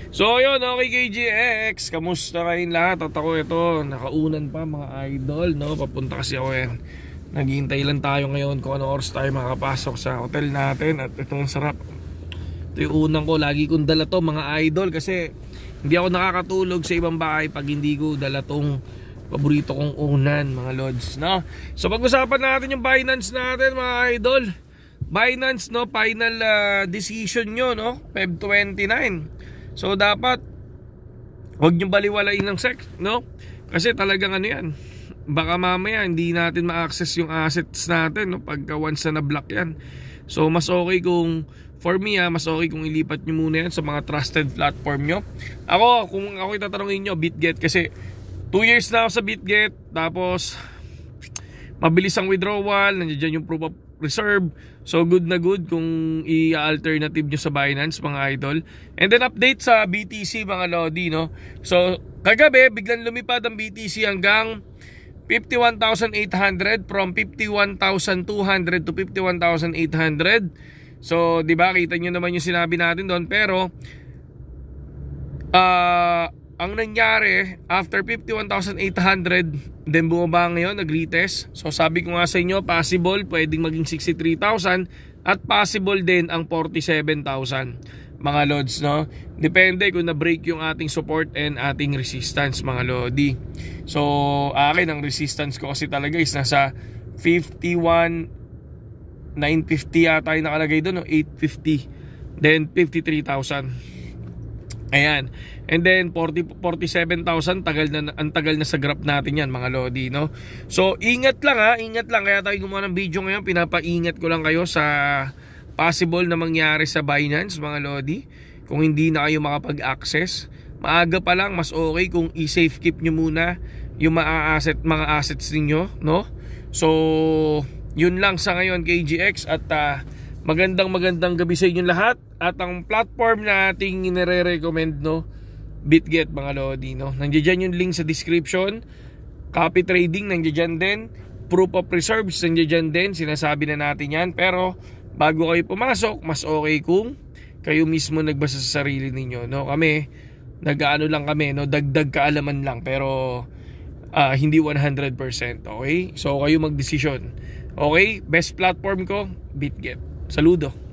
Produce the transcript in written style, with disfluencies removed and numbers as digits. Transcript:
So yun, okay KGX, kamusta kayong lahat? At ako ito, nakaunan pa mga idol, no? Papunta kasi ako yan. Naghihintay lang tayo ngayon kung ano oras tayo makapasok sa hotel natin. At ito ang sarap. Ito yung unang ko, lagi kong dala to mga idol. Kasi hindi ako nakakatulog sa ibang bahay pag hindi ko dala tong paborito kong unan mga lods, no? So pag-usapan natin yung Binance natin mga idol. Binance, no, final decision nyo, no, Feb 29. So dapat huwag nyo baliwalain ng SEC, no? Kasi talagang ano yan, baka mamaya hindi natin ma-access yung assets natin, no, pagka once na na-block yan. So mas okay kung, for me mas okay kung ilipat nyo muna yan sa mga trusted platform nyo. Kung ako itatanungin nyo, BitGet, kasi 2 years na ako sa BitGet. Tapos mabilis ang withdrawal, nandiyan yung proof of reserve. So good na good kung i-alternative nyo sa Binance mga idol. And then update sa BTC mga lodi, no? So kagabi biglang lumipad ang BTC hanggang 51,800 from 51,200 to 51,800. So di ba kita nyo naman yung sinabi natin doon. Pero ang nangyari, after 51,800, then bumaba ngayon, nag-retest. So sabi ko nga sa inyo, possible, pwedeng maging 63,000 at possible din ang 47,000 mga lods, no? Depende kung na-break yung ating support and ating resistance mga lodi. So akin, ang resistance ko kasi talaga is nasa 51,950 yata yung nakalagay doon, no? 850, then 53,000. Ayan. And then 47,000, ang tagal na sa graph natin yan mga lodi, no? So ingat lang ingat lang. Kaya tayo gumawa ng video ngayon, pinapaingat ko lang kayo sa possible na mangyari sa Binance mga lodi. Kung hindi na kayo makapag-access, maaga pa lang, mas okay kung i-safe keep nyo muna yung mga assets ninyo, no? So yun lang sa ngayon KGX. At magandang gabi sa inyo lahat. At ang platform na ating inire-recommend, no, BitGet mga lodi, no. Nandiyan yung link sa description. Copy trading nandiyan din. Proof of reserves nandiyan din. Sinasabi na natin yan. Pero bago kayo pumasok, mas okay kung kayo mismo nagbasa sa sarili ninyo, no. Kami nag-aano lang kami, no, dagdag kaalaman lang, pero hindi 100%. Okay, so kayo magdesisyon. Okay, best platform ko BitGet. Saludo.